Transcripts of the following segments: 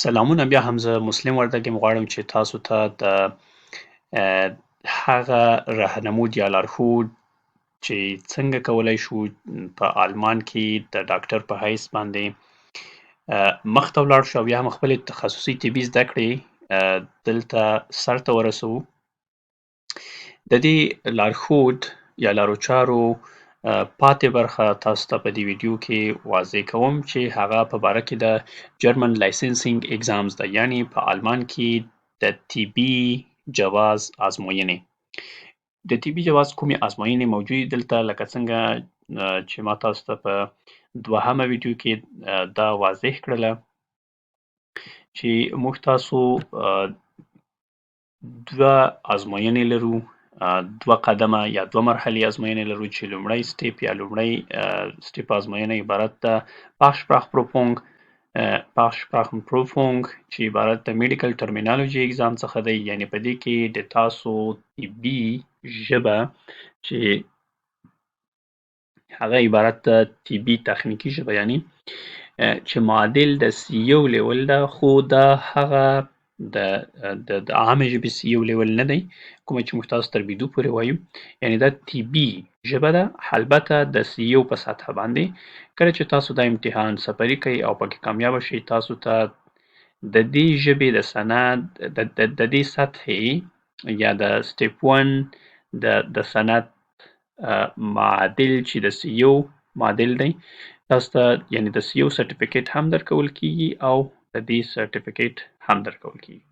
سلامونه بیا هم زه مسلم وردګ یم غواړم چې تاسو ته د هغه راهنمود یا لارښود چې څنګه کولی شو په آلمان کې د ډاکټر په حیث باندې مخته ولاړ شو او یا هم خپلې تخصصي طبي زده کړې دلته سرته ورسوو. د دې لارښود یا لارو چارو پاتې برخه تاسو ته په دې ویډیو کې واضح کوم چې هغه په باره کې د جرمن لایسنسینګ اگزامز ده، یعنی په آلمان کې د طبي جواز ازموینې. د طبي جواز کومې ازموینې موجودې دلته لکه څنګه چې ما تاسو ته په دوهمه ویډیو کې دا واضح کړله چې موږ تاسو دوه ازموینې لرو، دوه قدمه یا دوه مرحلې ازموینې لرو چې لومړی سټیپ یا لومړی سټیپ ازموینه عبارت ده Fachsprachprüfung چې عبارت د میډیکل ټرمینالوژي اگزام څخه دی، یعنی په دې کې د تاسو طبي ژبه چې هغه عبارت ده طبي تخنیکي ژبه، یعنی چې معادل د C1 لیول ده، خو دا هغه د عامې ژبې C1 لیول نه دی کومه چې موږ تاسو تر B2 پورې وایو، یعنی دا طبي ژبه ده البته د C1 په سطحه باندې. کله چې تاسو دا امتحان سفري کوئ او پکې کامیابه شئ تاسو ته د دې ژبې د سند د دې سطحې یا د سټیپ 1 د سند معادل چې د C1 معادل دی تاسو ته یعنی د C1 سرټیفیکیټ هم درکول کیږي او د دې سرټیفیکیټ هم درکول کیږي.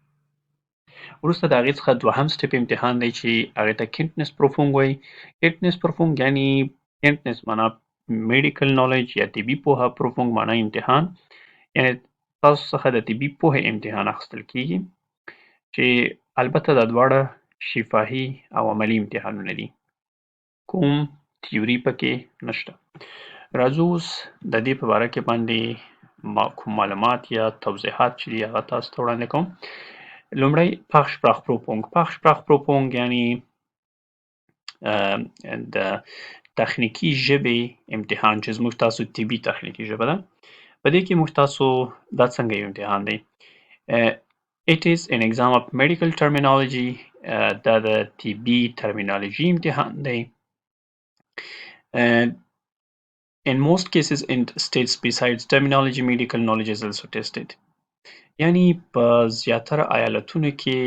وروسته د هغې څخه دوهم سټیپ امتحان دی چې هغې ته کینټنس پروفونګ وایي. کینټنس پروفونګ یعنی کینټنس معنا میډیکل نالج یا طبي پوهه، پروفونګ معنا امتحان، یعنی تاسو څخه د طبي پوهې امتحان اخیستل کیږي چې البته دا دواړه شفاهي او عملي امتحانونه دي، کوم تیوري پکې نشته. راځو اوس د دې په باره کې باندې کوم معلومات یا توضیحات چې دي هغه تاسو ته وړاندې کوم. لومړی Fachsprachprüfung یعنی د تخنیکي ژبې امتحان چې زموږ تاسو طبي تخنیکي ژبه ده، په دې کې موږ تاسو دا څنګه یو امتحان دی. It is an exam of medical terminology. دا د طبي ترمینالوژي امتحان دی. In most cases in states besides terminology, medical knowledge is also tested. یعنی په زیاتره ایالتونو کې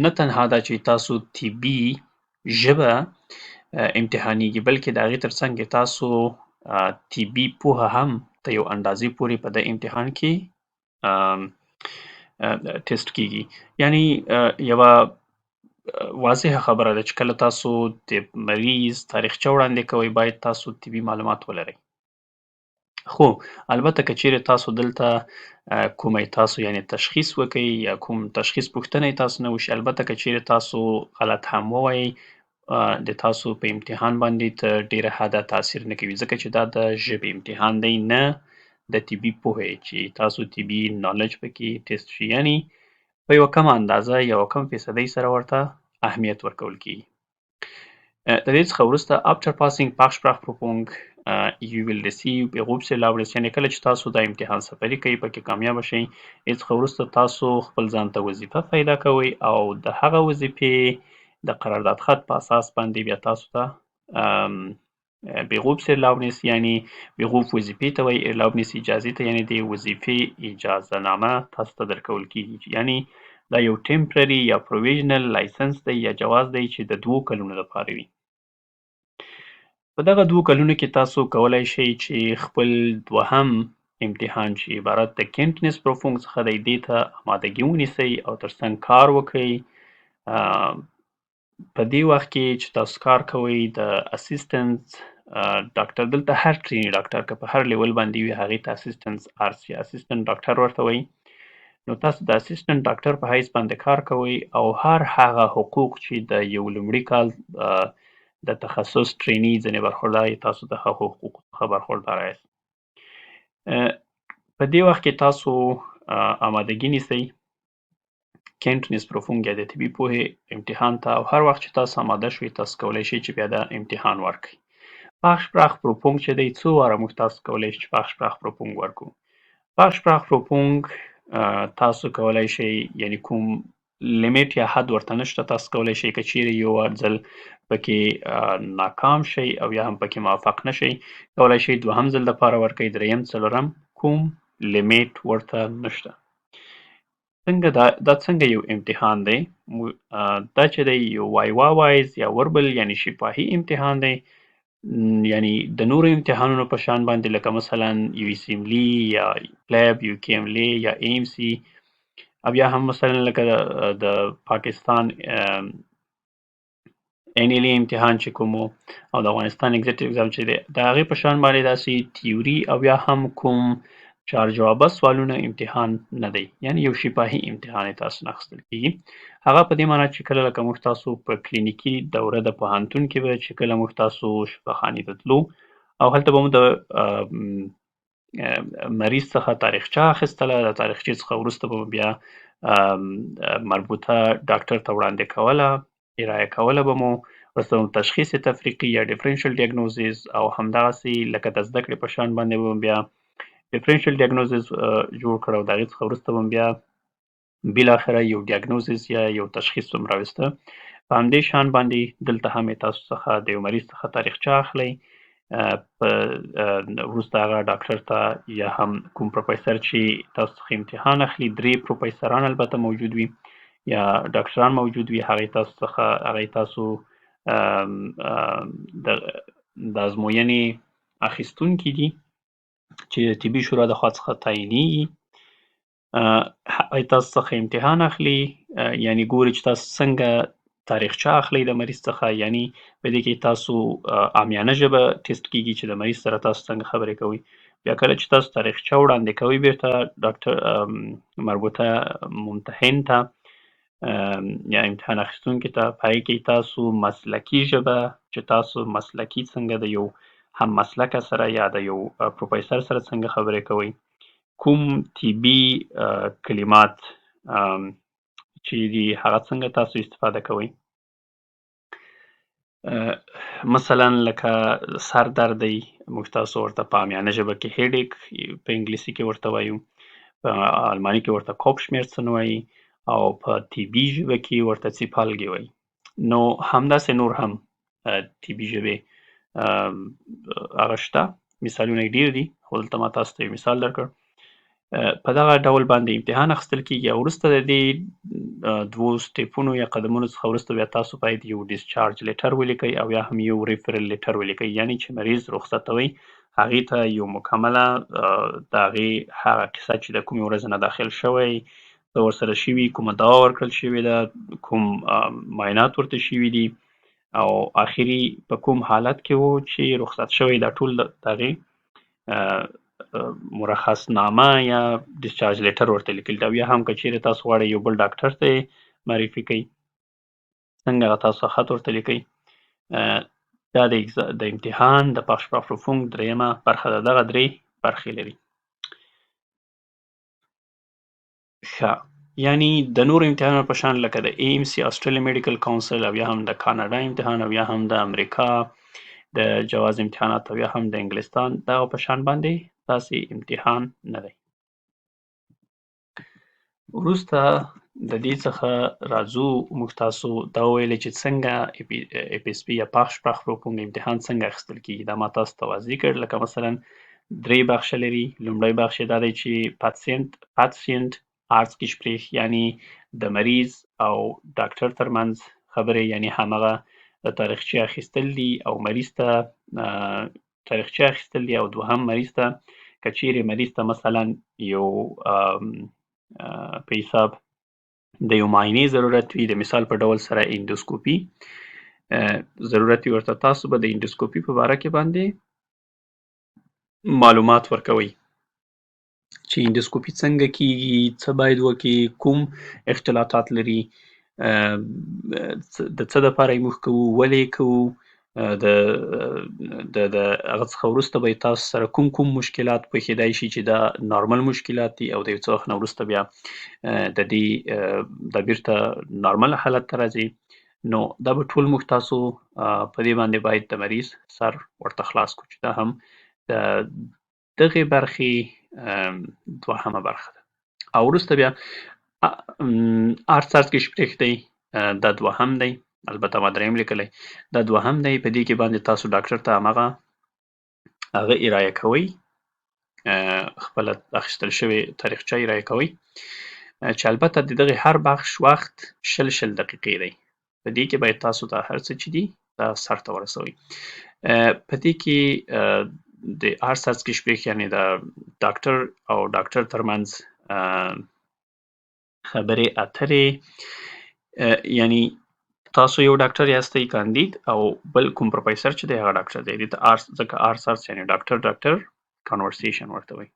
نه تنها دا چې تاسو طبي ژبه امتحانیږي بلکې د هغې ترڅنګ تاسو طبي پوهه هم تر یو اندازې پورې په دې امتحان کې ټیسټ کیږي. یعنی یوه واضحه خبره ده چې کله تاسو د مریض تاریخچه وړاندې کوئ باید تاسو طبي معلومات ولرئ. خو البته که چیرې تاسو دلته کومه تاسو یعنی تشخیص وکئ یا کوم تشخیص پوښتنه تاسو نه وشي، البته که چیرې تاسو غلط هم ووایئ د تاسو په امتحان باندې تر ډیره حده تاثیر نه کوي، ځکه چې دا د ژبې امتحان دی نه د طبي پوهې چې تاسو طبي نالج پکې ټیسټ شي، یعنی په یوه کمه اندازه یوه کم فیصدۍ سره ورته اهمیت ورکول کیږي. د دې څخه وروسته after passing Fachsprachprüfung you will receive Berufserlaubnis، یعنی کله چې تاسو دا امتحان سفري کوئ پکې کامیابه شئ، دې څخه وروسته تاسو خپل ځان ته وظیفه پیدا کوئ او د هغه وظیفې د قرارداد خط په اساس باندې بیا تاسو ته Berufserlaubnis یعنی Beruf وظیفې ته وایي، Erlaubnis اجازې ته، یعنی د وظیفې اجازه نامه تاسو ته درکول کیږي، یعنی دا یو ټمپرري یا پروویژنل لایسنس دی یا جواز دی چې د 2 کلونو لپاره وي. په دغه 2 کلونو کې تاسو کولی شئ چې خپل دوهم امتحان چې عبارت د کینټنس پروفونګ څخه دی دې ته آمادګي ونیسئ او ترڅنګ کار وکئ. په دې وخت کې چې تاسو کار کوئ د اسیسټنټ ډاکټر، دلته هر ټریني ډاکټر که په هر لیول باندې وي هغې ته اسیسټنټ RC اسیسټنټ ډاکټر ورته وایي، نو تاسو د اسیسټنټ ډاکټر په حیث باندې کار کوئ او هر هغه حقوق چې د یو لومړي کال د تخصص ټریني ځینې برخوردار تاسو د هغو حقوقو څخه برخوردار یاست. په دې وخت کې تاسو آمادګي نیسئ کینټنس پروفونګ یا د طبي پوهې امتحان ته، او هر وخت چې تاسو آماده شوئ تاسو کولی شئ چې بیا دا امتحان ورکړئ. Fachsprachprüfung چې دی څو واره موږ تاسو کولی شئ چې Fachsprachprüfung ورکړو. Fachsprachprüfung تاسو کولی شئ یعنې کوم لیمیټ یا حد ورته نشته. تاسو کولی شئ که چیرې یو ځل پکې ناکام شئ او یا هم پکې موفق نشئ، کولی شئ دوهم ځل دپاره ورکئ، دریم، څلورم، کوم لیمیټ ورته نشته. څنګه دا څنګه یو امتحان دی؟ دا چې دی یو وایوا وایز یا وربل یعنې شفاهي امتحان دی. یعنې د نورو امتحانونو په شان باندې لکه مثلا یو اسمبلي یا پلیب، یو کې املي یا ایم سي، او یا هم مثلا لکه د پاکستان NLA امتحان چې کوم او د افغانستان ایگزیکټیو اگزام چې دی د هغې په شان باندې داسې تیوري او یا هم کوم چار جوابه سوالونه امتحان نه دی. یعنې یو شفاهي امتحان یې تاسو نه اخیستل کېږي. هغه په دې معنی چې کله لکه موږ تاسو په کلینیکي دوره د پوهنتون کې به چې کله موږ تاسو شفاخانې ته تلو او هلته به مو د مریض څخه تاریخچه اخیستله، د تاریخچې څخه وروسته به بیا مربوطه ډاکټر ته وړاندې کوله، ارایه کوله به مو، وروسته مو تشخیص تفریقي یا ډیفرنشل ډیاګنوزز او همدغسې لکه د زده کړې په شان باندې به بیا ډیفرنشل ډیاګنوزز جوړ کړ او د هغې څخه وروسته به بیا بالاخره یو ډیاګنوزز یا یو تشخیص به راوسته. په همدې شان باندې دلته هم تاسو څخه د یو مریض څخه تاریخچه اخلئ، وروسته هغه ډاکټر ته یا هم کوم پروفیسر چې تاسو څخه امتحان اخلي، 3 پروفیسران البته موجود وي یا ډاکټران موجود وي، هغې تاسو د ازموینې اخیستونکي دي چې د طبي شورا د خوا څخه تعینیږي. تاسو څخه امتحان اخلي، یعنې ګوري چې تاسو څنګه تاریخچه اخلئ د مریض څخه، یعنې په دې کې تاسو عامیانه ژبه ټیسټ کېږي چې د مریض سره تاسو څنګه خبرې کوئ. بیا کله چې تاسو تاریخچه وړاندې کوئ بیرته ډاکټر مربوطه ممتحن ته یا امتحان اخیستونکي ته، په هغې کې تاسو مسلکي ژبه چې تاسو مسلکي څنګه د یو هم مسلکه سره یا د یو پروفیسر سره څنګه خبرې کوئ، کوم طبي کلمات چې دي هغه څنګه تاسو استفاده کوئ. مثلا لکه سر درد دی، موږ تاسو ورته په عامیانه ژبه کې هیډیک په انګلیسي کې ورته وایو، په الماني کې ورته کوپشمیرسن وایي او په طبي ژبه کې ورته څیپالګي وایي. نو همداسې نور هم طبي ژبې هغه شته، مثالونه یې ډېر دي خو دلته ما تاسو ته یو مثال درکړ. په دغه ډول باندې امتحان اخیستل کېږي او وروسته د دې 2 سټیپونو یا قدمونو څخه وروسته بیا تاسو باید یو ډیسچارج لیټر ولیکئ او یا هم یو ریفرل لیټر ولیکئ، یعنې چې مریض رخصتوئ هغې ته یو مکمله د هغې هغه قصه چې د کومې ورځې نه داخل شوی، څه ورسره شوي، کومه دوا ورکړل شوې ده، کوم معاینات ورته شوي دي او آخري په کوم حالت کې و چې رخصت شوی، دا ټول د هغې مرخص نامه یا ډیسچارج لیټر ورته لیکل دي. او یا هم که چیرې تاسو غواړئ یو بل ډاکټر ته یې معرفي کړئ، څنګه تاسو خط ورته لیکئ. دا د امتحان د پاشپرافروفونګ دریمه برخه ده. دغه 3 برخې لري. ښه، یعنې د نورو امتحانونو په شان لکه د AMC آسټرالیا میډیکل کونسل او یا هم د کاناډا امتحان او یا هم د امریکا د جواز امتحانات او یا هم د انګلستان دغه په شان باندې داسې امتحان نه دی. وروسته د دې څخه راځو، موږ تاسو دا وویلې چې څنګه FSP یا پاشپرافروفونګ امتحان څنګه اخیستل کېږي. دا ما تاسو ته واضح کړ. لکه مثلا 3 بخشه لري. لومړی بخش یې دا دی چې پاتسینټ Arztgespräch یعنې د مریض او ډاکټر ترمنځ خبرې، یعنې همغه د تاریخچې اخیستل دي او مریض ته تاریخچې اخیستل دي او دوهم مریض ته که چیرې مریض ته مثلا یو په حساب د یو معاینې ضرورت وي، د مثال په ډول سره اندوسکوپي ضرورت وي ورته، تاسو به د اندوسکوپي په باره کې باندې معلومات ورکوئ چې اندوسکوپي څنګه کېږي، څه باید وکړي، کوم اختلاطات لري، د څه دپاره یې موږ کوو، ولې یې کوو، د هغه څخه وروسته به یې تاسو سره کوم مشکلات پېښېدای شي چې دا نارمل مشکلات دي او د یو څه وخت نه وروسته بیا د دې دا بیرته نارمل حالت ته راځي. نو دا به ټول موږ تاسو په دې باندې باید د مریض سر ورته خلاص کړو چې دا هم د دغې برخې دوهمه برخه ده. او وروسته بیا ارڅاڅکي شپریخ دی، دا دوهم دی، البته ما دریم لیکلی، دا دوهم دی. په دې کې باندې تاسو ډاکټر ته هغه ارایه کوئ، خپله اخیستل شوې تاریخچه ارایه کوئ، چې البته د دغې هر بخش وخت 20 دقیقې دی. په دې کې باید تاسو ته هر څه چې دي دا سرته ورسوئ. په دې کې د ارڅاڅکي شپریخ یعنې د ډاکټر او ډاکټر ترمنځ خبرې اترې، یعنی تاسو یو ډاکټر یاستئ کاندید او بل کوم پروفیسر چې دی هغه ډاکټر دی. دې ته ځکه ارڅ یعنې ډاکټر کنورسیشن ورته وایي.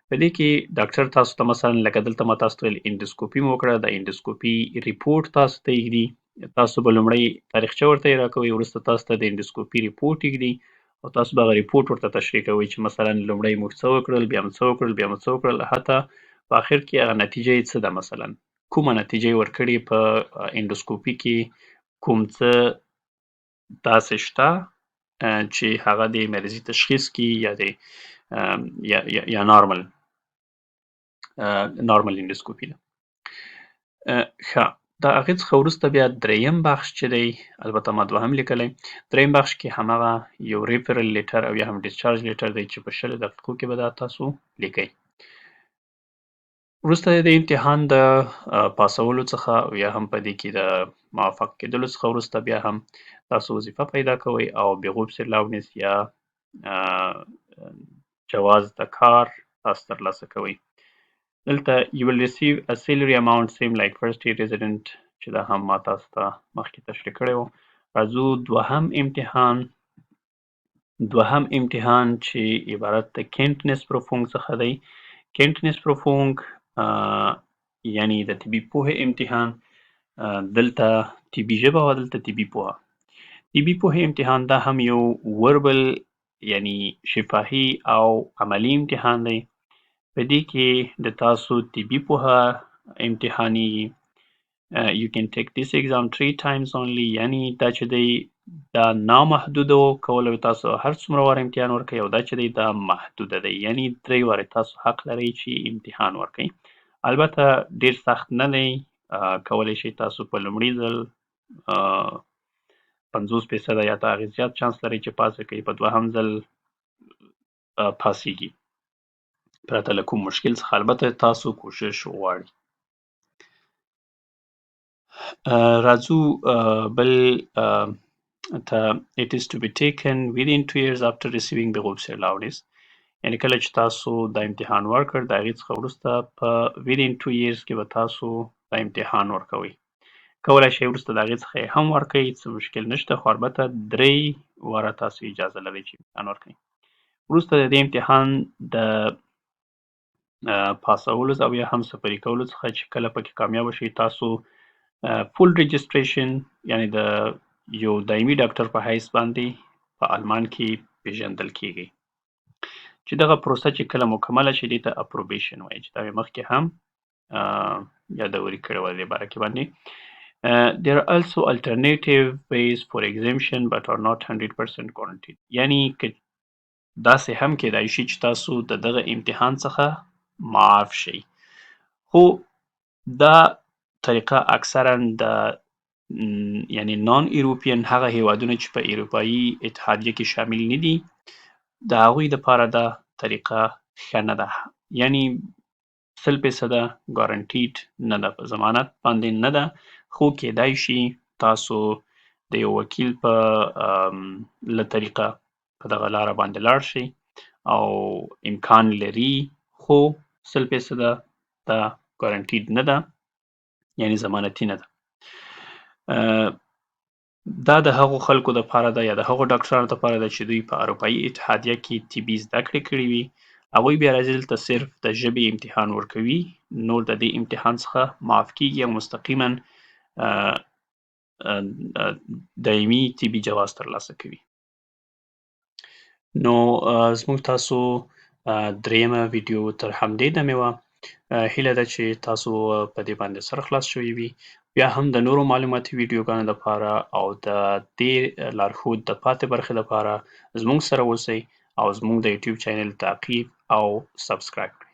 په دې کې ډاکټر تاسو ته مثلا لکه دلته ما تاسو ته ویل اندوسکوپي مو وکړه، د اندوسکوپي ریپورټ تاسو ته ایږدي. تاسو به لومړی تاریخچه ورته راکوئ، وروسته تاسو ته د اندوسکوپي ریپورټ ایږدي او تاسو به هغه ریپورټ ورته تشریح کوئ چې مثلا لومړی موږ څه وکړل، بیا مو څه وکړل، بیا مو څه وکړل، حتی په آخر کې هغه نتیجه یې څه ده، مثلا کومه نتیجه یې ورکړې په اندوسکوپي کې، کوم څه داسې شته چې هغه د مریضي تشخیص کې یا نارمل اندوسکوپي ده. ښه، د هغې څخه وروسته بیا دریم بخش چې دی، البته ما دوهم لیکلی، دریم بخش کې هماغه یو ریفرل لیټر او یا هم ډسچارج لیټر دی چې په 20 دقیقو کې به دا تاسو لیکئ. وروسته د امتحان د پاسولو څخه او یا هم په دې کې د موفق کېدلو څخه وروسته بیا هم تاسو وظیفه پیدا کوئ او Berufserlaubnis یا جواز د کار تاسو ترلاسه کوئ. دلته you will receive a salary amount same like first year resident چې دا هم ما تاسو ته مخکې تشریح کړی و. راځو دوهم امتحان چې عبارت د Kenntnisprüfung څخه دی. Kenntnisprüfung یعنی د طبي پوهې امتحان. دلته طبي ژبه او دلته طبي پوهه. طبي پوهې امتحان دا هم یو وربل یعنی شفاهي او عملي امتحان دی. په دې کې د تاسو طبي پوهه امتحانیږي. You can take this exam 3 times only، یعنی دا چې دی دا نامحدوده کولو تاسو هر څومره واره امتحان ورکوئ، او دا چې دی دا محدوده دی، یعنی 3 واره تاسو حق لرئ چې امتحان ورکوئ. البته ډیر سخت نه دی، کولی شئ تاسو په لومړي ځل 50% یا د هغې زیات چانس لرئ چې پاس وکړئ، په دوهم ځل پاسیږي پرته له کوم مشکل څخه، البته تاسو کوشش غواړي. راځو بل ته it is to be taken within 2 years after receiving Berufserlaubnis، یعنی کله چې تاسو دا امتحان ورکړ د هغې څخه وروسته په within 2 years کې به تاسو دا امتحان ورکوئ. کولی شئ وروسته د هغې څخه یې هم ورکوئ، څه مشکل نشته، خو البته 3 واره تاسو اجازه لرئ چې امتحان ورکوئ. وروسته د دې امتحان د پاسولو او یا هم سپري کولو څخه چې کله پکې کامیاب شئ، تاسو فول رجسټریشن یعنی د یو دایمي ډاکټر په حیث باندې په آلمان کې پیژندل کیږي. چې دغه پروسه چې کله مکمله شي دې ته اپروبیشن وایي، چې دا مې مخکې هم یادوري کړې وه دې باره کې باندې. There are also alternative ways for exemption but are not 100% guaranteed، یعنی که داسې هم کېدای شي چې تاسو د دغه امتحان څخه معاف شئ، خو دا طریقه اکثرا د یعنی نان ایروپین هغه هیوادونه چې په اروپایي اتحادیه کې شامل نه دي د هغوی دپاره دا طریقه ښه نه ده، یعنی 100% ګارنټیډ نه ده، په ضمانت باندې نه ده، خو کېدای شي تاسو د یو وکیل په له طریقه په دغه لاره باندې لاړ شئ او امکان لري، خو 100% دا ګارنټیډ نه ده، یعنی ضمانتي نه ده. دا د هغو خلکو دپاره ده یا د هغو ډاکټرانو دپاره ده چې دوی په اروپایي اتحادیه کې طبي زده کړې کړې وي، هغوی بیا راځي دلته صرف د ژبې امتحان ورکوي، نور د دې امتحان څخه معاف کیږي او مستقیما دایمي طبي جواز ترلاسه کوي. نو زموږ تاسو دریمه ویډیو تر همدې دمې وه. هیله ده چې تاسو په دې باندې سر خلاص شوي وي. بیا هم د نورو معلوماتي ویډیوګانو دپاره او د دې لارښود د پاتې برخې دپاره زموږ سره اوسئ او زموږ د یوټیوب چینل تعقیب او سبسکرایب کړئ.